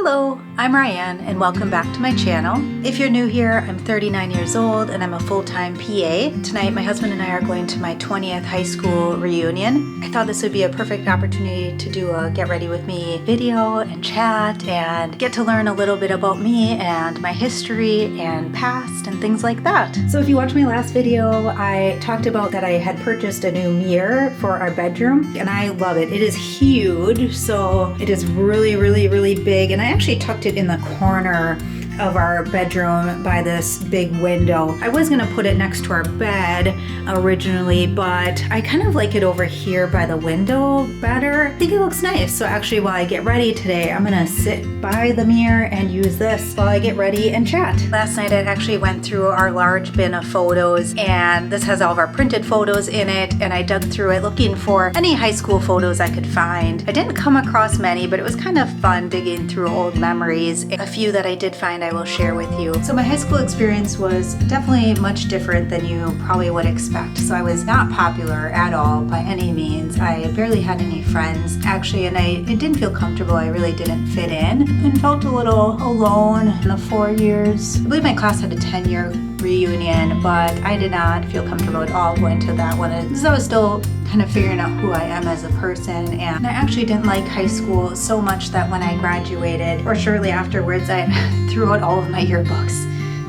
Hello, I'm Ryan and welcome back to my channel. If you're new here, I'm 39 years old and I'm a full-time PA. Tonight my husband and I are going to my 20th high school reunion. I thought this would be a perfect opportunity to do a get ready with me video and chat and get to learn a little bit about me and my history and past and things like that. So if you watched my last video, I talked about that I had purchased a new mirror for our bedroom and I love it. It is huge, so it is really big, and I actually tucked it in the corner of our bedroom by this big window. I was gonna put it next to our bed originally, but I kind of like it over here by the window better. I think it looks nice. So actually while I get ready today, I'm gonna sit by the mirror and use this while I get ready and chat. Last night I actually went through our large bin of photos, and this has all of our printed photos in it, and I dug through it looking for any high school photos I could find. I didn't come across many, but it was kind of fun digging through old memories. A few that I did find I will share with you. So my high school experience was definitely much different than you probably would expect. So I was not popular at all by any means. I barely had any friends actually, and I didn't feel comfortable. I really didn't fit in and felt a little alone in the 4 years. I believe my class had a 10-year reunion, but I did not feel comfortable at all going to that one. Because I was still kind of figuring out who I am as a person, and I actually didn't like high school so much that when I graduated, or shortly afterwards, I threw out all of my yearbooks.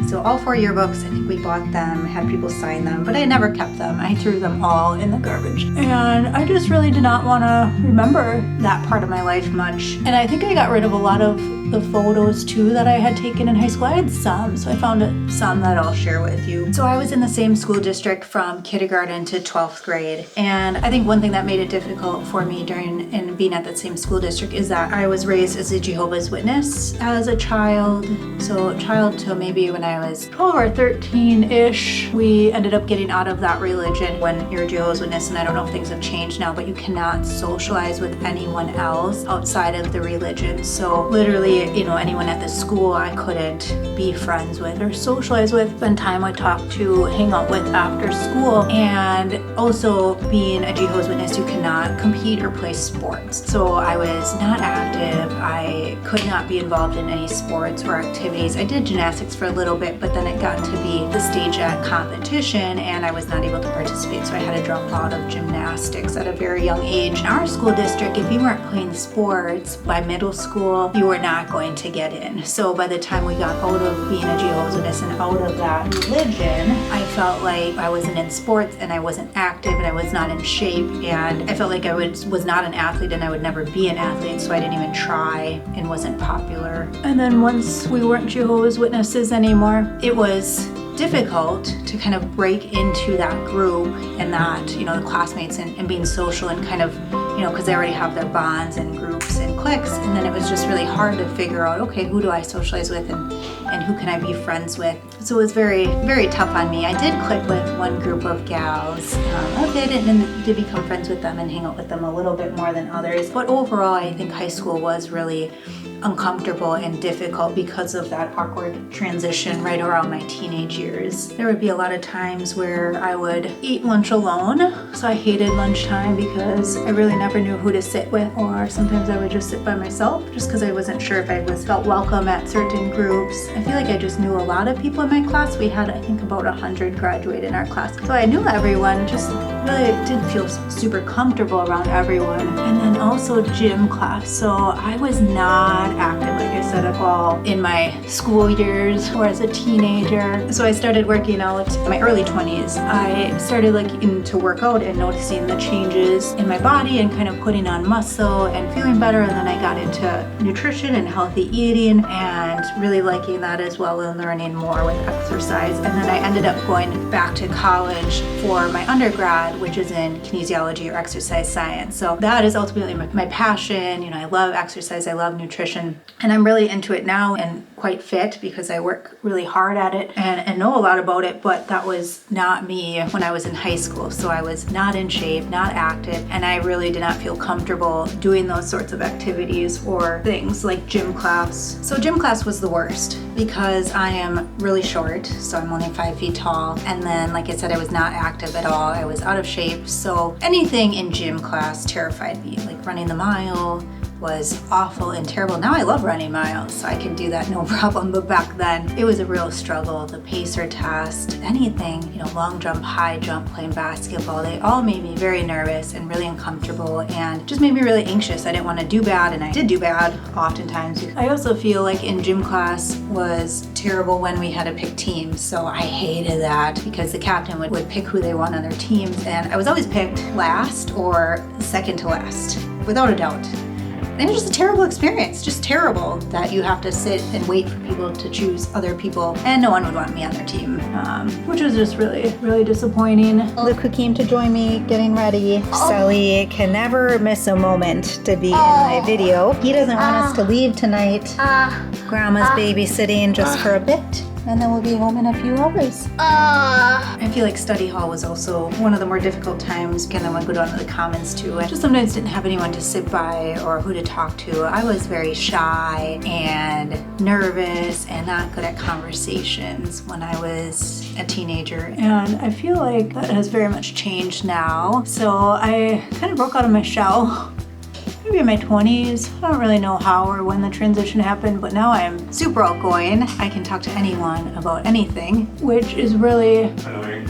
So all 4 yearbooks, I think we bought them, had people sign them, but I never kept them. I threw them all in the garbage. And I just really did not want to remember that part of my life much. And I think I got rid of a lot of the photos too that I had taken in high school. I had some, so I found some that I'll share with you. So I was in the same school district from kindergarten to 12th grade. And I think one thing that made it difficult for me during and being at that same school district is that I was raised as a Jehovah's Witness as a child. So child till maybe when I was 12 or 13-ish, we ended up getting out of that religion when you're a Jehovah's Witness. And I don't know if things have changed now, but you cannot socialize with anyone else outside of the religion. So literally, anyone at the school I couldn't be friends with or socialize with, spend time with, talk to, hang out with after school. And also being a Jehovah's Witness, you cannot compete or play sports. So I was not active. I could not be involved in any sports or activities. I did gymnastics for a little bit, but then it got to be the stage at competition and I was not able to participate. So I had to drop out of gymnastics at a very young age. In our school district, if you weren't playing sports by middle school, you were not going to get in. So by the time we got out of being a Jehovah's Witness and out of that religion, I felt like I wasn't in sports and I wasn't active and I was not in shape, and I felt like I was not an athlete and I would never be an athlete, so I didn't even try and wasn't popular. And then once we weren't Jehovah's Witnesses anymore, it was difficult to kind of break into that group and that, the classmates and being social and kind of, because they already have their bonds and groups and cliques. And then it was just really hard to figure out, okay, who do I socialize with and who can I be friends with? So it was very tough on me. I did click with one group of gals. I did become friends with them and hang out with them a little bit more than others. But overall, I think high school was really uncomfortable and difficult because of that awkward transition right around my teenage years. There would be a lot of times where I would eat lunch alone. So I hated lunchtime because I really never knew who to sit with, or sometimes I would just sit by myself just because I wasn't sure if I felt welcome at certain groups. I feel like I just knew a lot of people in my class. We had, I think, about 100 graduate in our class. So I knew everyone, just really didn't feel super comfortable around everyone. And then also gym class. So I was not active, like I said, at all in my school years or as a teenager. So I started working out in my early 20s. I started to work out and noticing the changes in my body and kind of putting on muscle and feeling better. And then I got into nutrition and healthy eating and really liking that as well and learning more with exercise. And then I ended up going back to college for my undergrad, which is in kinesiology or exercise science. So that is ultimately my passion. I love exercise, I love nutrition, and I'm really into it now and quite fit because I work really hard at it and know a lot about it, but that was not me when I was in high school. So I was not in shape, not active, and I really did not feel comfortable doing those sorts of activities or things like gym class. So gym class was the worst because I am really short, so I'm only 5 feet tall, and then like I said, I was not active at all. I was out of shape, so anything in gym class terrified me, like running the mile, was awful and terrible. Now I love running miles, so I can do that no problem. But back then, it was a real struggle. The pacer test, anything, long jump, high jump, playing basketball, they all made me very nervous and really uncomfortable and just made me really anxious. I didn't want to do bad, and I did do bad oftentimes. I also feel like in gym class was terrible when we had to pick teams, so I hated that because the captain would pick who they want on their teams, and I was always picked last or second to last, without a doubt. And it was just a terrible experience, just terrible that you have to sit and wait for people to choose other people, and no one would want me on their team, which was just really, really disappointing. Look who came to join me getting ready. Sully can never miss a moment to be in my video. He doesn't want us to leave tonight. Grandma's babysitting just for a bit, and then we'll be home in a few hours. I feel like study hall was also one of the more difficult times. Again, I want to go down to the commons too. I just sometimes didn't have anyone to sit by or who to talk to. I was very shy and nervous and not good at conversations when I was a teenager. And I feel like that has very much changed now. So I kind of broke out of my shell maybe in my 20s. I don't really know how or when the transition happened, but now I'm super outgoing. I can talk to anyone about anything, which is really annoying.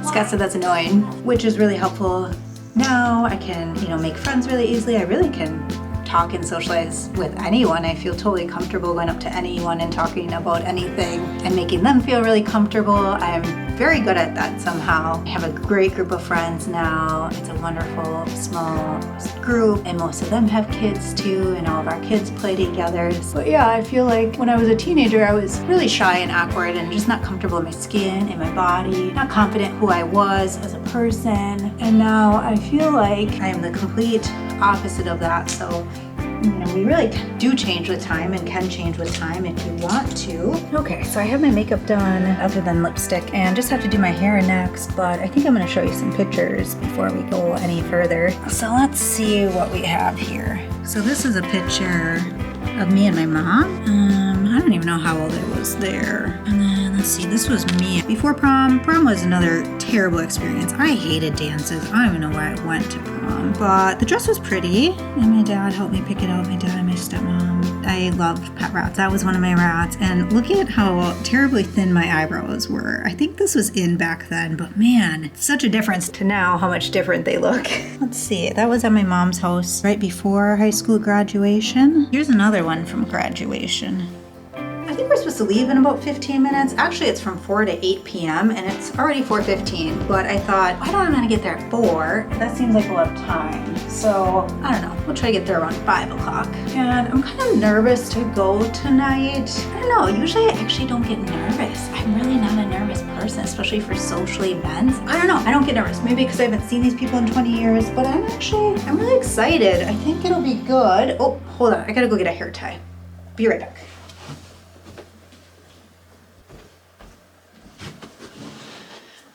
Scott said that's annoying, which is really helpful. Now I can, make friends really easily. I really can talk and socialize with anyone. I feel totally comfortable going up to anyone and talking about anything and making them feel really comfortable. I'm very good at that somehow. I have a great group of friends now. It's a wonderful small group, and most of them have kids too, and all of our kids play together. But yeah, I feel like when I was a teenager, I was really shy and awkward and just not comfortable in my skin, in my body, not confident who I was as a person. And now I feel like I am the complete opposite of that. So we really do change with time and can change with time if you want to. Okay, so I have my makeup done other than lipstick and just have to do my hair next, but I think I'm going to show you some pictures before we go any further. So let's see what we have here. So this is a picture of me and my mom. I don't even know how old I was there. And then let's see, this was me before prom. Prom was another terrible experience. I hated dances. I don't even know why I went to prom, but the dress was pretty, and my dad helped me pick it out. My dad and my stepmom. I loved pet rats. That was one of my rats. And look at how terribly thin my eyebrows were. I think this was in back then, but man, such a difference to now how much different they look. Let's see, that was at my mom's house right before high school graduation. Here's another one from graduation. I think we're supposed to leave in about 15 minutes. Actually, it's from 4 to 8 p.m. and it's already 4:15, but I thought, why don't I want to get there at 4? That seems like a lot of time. So, I don't know, we'll try to get there around 5 o'clock. And I'm kind of nervous to go tonight. I don't know, usually I actually don't get nervous. I'm really not a nervous person, especially for social events. I don't know, I don't get nervous. Maybe because I haven't seen these people in 20 years, but I'm really excited. I think it'll be good. Oh, hold on, I gotta go get a hair tie. Be right back.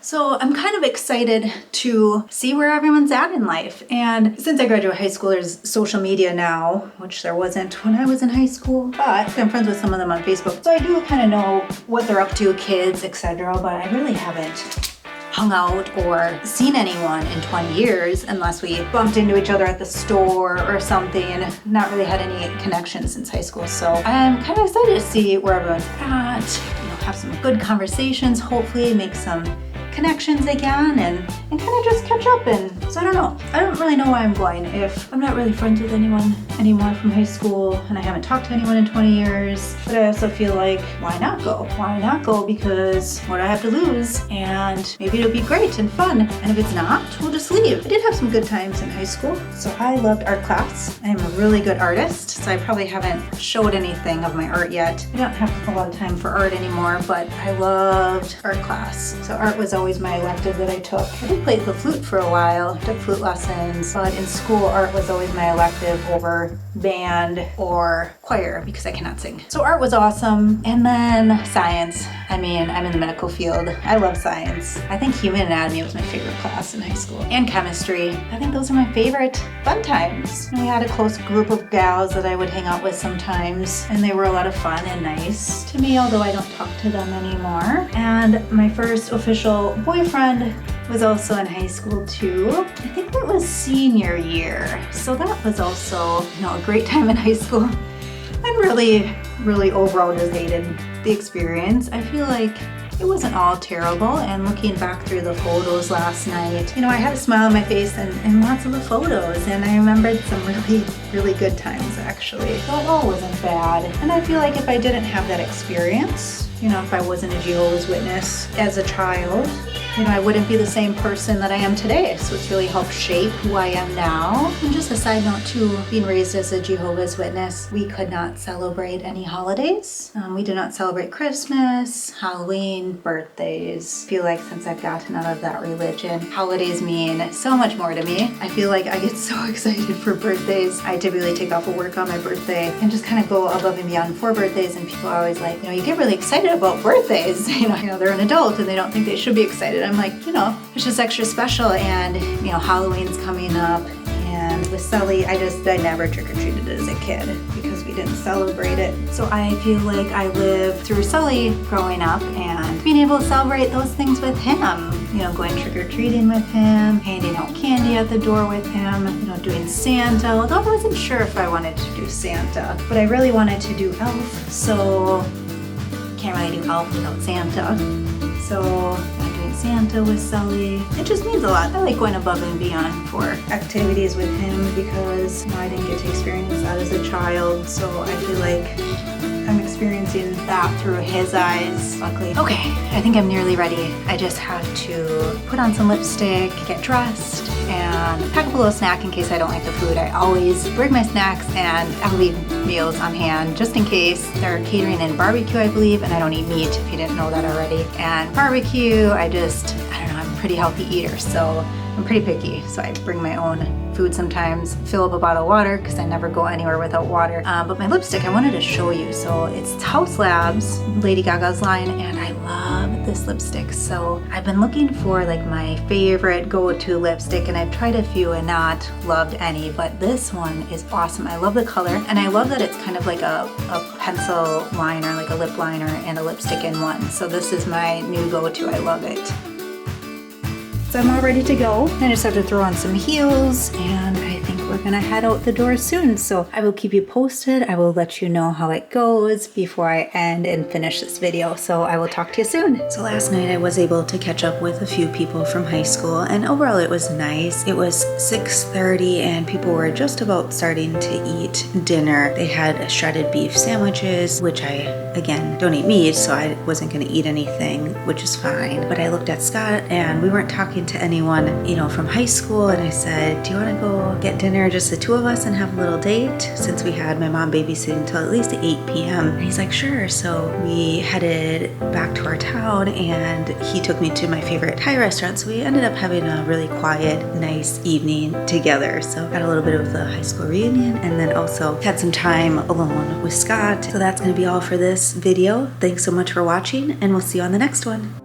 So I'm kind of excited to see where everyone's at in life. And since I graduated high school, there's social media now, which there wasn't when I was in high school, but I'm friends with some of them on Facebook. So I do kind of know what they're up to, kids, etc. But I really haven't hung out or seen anyone in 20 years unless we bumped into each other at the store or something. Not really had any connections since high school. So I'm kind of excited to see where everyone's at, have some good conversations, hopefully make some connections again and kind of just catch up. And so I don't know. I don't really know why I'm going if I'm not really friends with anyone anymore from high school and I haven't talked to anyone in 20 years. But I also feel like, why not go? Why not go? Because what do I have to lose? And maybe it'll be great and fun. And if it's not, we'll just leave. I did have some good times in high school. So I loved art class. I'm a really good artist, so I probably haven't showed anything of my art yet. I don't have a lot of time for art anymore, but I loved art class. So art was always my elective that I took. I did play the flute for a while, took flute lessons, but in school art was always my elective over band or choir because I cannot sing. So art was awesome. And then science. I'm in the medical field. I love science. I think human anatomy was my favorite class in high school. And chemistry. I think those are my favorite fun times. We had a close group of gals that I would hang out with sometimes, and they were a lot of fun and nice to me, although I don't talk to them anymore. And my first official boyfriend was also in high school too. I think that was senior year. So that was also, a great time in high school. And really overall just hated the experience. I feel like it wasn't all terrible, and looking back through the photos last night, I had a smile on my face and lots of the photos, and I remembered some really good times actually. So it all wasn't bad. And I feel like if I didn't have that experience, if I wasn't a Jehovah's Witness as a child, I wouldn't be the same person that I am today. So it's really helped shape who I am now. And just a side note too, being raised as a Jehovah's Witness, we could not celebrate any holidays. We did not celebrate Christmas, Halloween, birthdays. I feel like since I've gotten out of that religion, holidays mean so much more to me. I feel like I get so excited for birthdays. I typically take off of work on my birthday and just kind of go above and beyond for birthdays, and people are always like, you get really excited about birthdays. They're an adult and they don't think they should be excited. I'm like, it's just extra special, and Halloween's coming up, and with Sully, I never trick-or-treated as a kid because we didn't celebrate it. So I feel like I lived through Sully growing up and being able to celebrate those things with him. Going trick-or-treating with him, handing out candy at the door with him, doing Santa, although I wasn't sure if I wanted to do Santa, but I really wanted to do Elf, so can't really do Elf without Santa. So I'm doing Santa with Sully. It just means a lot. I like going above and beyond for activities with him because I didn't get to experience that as a child. So I feel like I'm experiencing that through his eyes, luckily. Okay, I think I'm nearly ready. I just have to put on some lipstick, get dressed, and pack up a little snack in case I don't like the food. I always bring my snacks and I'll leave meals on hand just in case. They're catering in barbecue, I believe, and I don't eat meat if you didn't know that already. And barbecue, I don't know, I'm a pretty healthy eater, so I'm pretty picky. So I bring my own food sometimes, fill up a bottle of water because I never go anywhere without water. But my lipstick, I wanted to show you. So it's House Labs, Lady Gaga's line, and I love this lipstick. So I've been looking for like my favorite go-to lipstick, and I've tried a few and not loved any, but this one is awesome. I love the color, and I love that it's kind of like a pencil liner, like a lip liner and a lipstick in one. So this is my new go-to. I love it. So I'm all ready to go. I just have to throw on some heels, and I think we're gonna head out the door soon. So I will keep you posted. I will let you know how it goes before I end and finish this video. So I will talk to you soon. So last night I was able to catch up with a few people from high school, and overall it was nice. It was 6:30 and people were just about starting to eat dinner. They had shredded beef sandwiches, which I, again, don't eat meat, so I wasn't gonna eat anything, which is fine. But I looked at Scott and we weren't talking to anyone, from high school, and I said, do you want to go get dinner, just the two of us, and have a little date, since we had my mom babysitting until at least 8 p.m. And he's like, sure. So we headed back to our town, and he took me to my favorite Thai restaurant. So we ended up having a really quiet, nice evening together. So got a little bit of the high school reunion, and then also had some time alone with Scott. So that's going to be all for this video. Thanks so much for watching, and we'll see you on the next one.